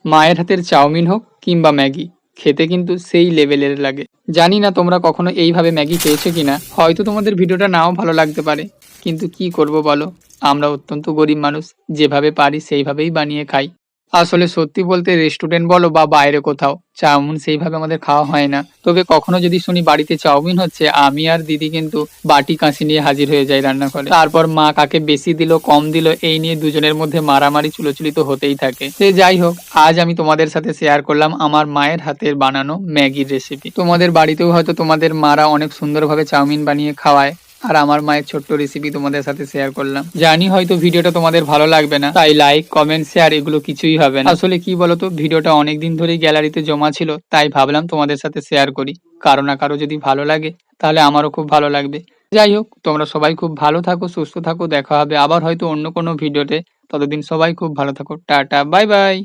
মায়ের হাতের চাউমিন হোক কিংবা ম্যাগি, খেতে কিন্তু সেই লেভেলের লাগে। জানি না তোমরা কখনো এইভাবে ম্যাগি খেয়েছো কিনা, হয়তো তোমাদের ভিডিওটা নাও ভালো লাগতে পারে, কিন্তু কি করব বলো, আমরা অত্যন্ত গরিব মানুষ, যেভাবে পারি সেইভাবেই বানিয়ে খাই। আসলে সত্যি বলতে রেস্টুরেন্ট বলো বা বাইরে কোথাও চাউমিন সেইভাবে আমাদের খাওয়া হয় না। তবে কখনো যদি শুনি বাড়িতে চাউমিন হচ্ছে, আমি আর দিদি কিন্তু বাটি কাঁচি নিয়ে হাজির হয়ে যাই রান্নাঘরে। তারপর মা কাকে বেশি দিল কম দিল এই নিয়ে দুজনের মধ্যে মারামারি চুলোচুলি তো হতেই থাকে। সে যাই হোক, আজ আমি তোমাদের সাথে শেয়ার করলাম আমার মায়ের হাতের বানানো ম্যাগির রেসিপি। তোমাদের বাড়িতেও হয়তো তোমাদের মারা অনেক সুন্দরভাবে চাউমিন বানিয়ে খাওয়ায়, আর আমার মায়ের ছোট্ট রেসিপি তোমাদের সাথে শেয়ার করলাম। জানি হয়তো ভিডিওটা তোমাদের ভালো লাগবে না, তাই লাইক কমেন্ট শেয়ার এগুলো কিছুই হবে না। আসলে কি বলতো, ভিডিওটা অনেকদিন ধরেই গ্যালারিতে জমা ছিল, তাই ভাবলাম তোমাদের সাথে শেয়ার করি। কারো না কারো যদি ভালো লাগে তাহলে আমারও খুব ভালো লাগবে। যাই হোক, তোমরা সবাই খুব ভালো থাকো, সুস্থ থাকো, দেখা হবে আবার হয়তো অন্য কোনো ভিডিওতে। ততদিন সবাই খুব ভালো থাকো, টাটা বাই বাই।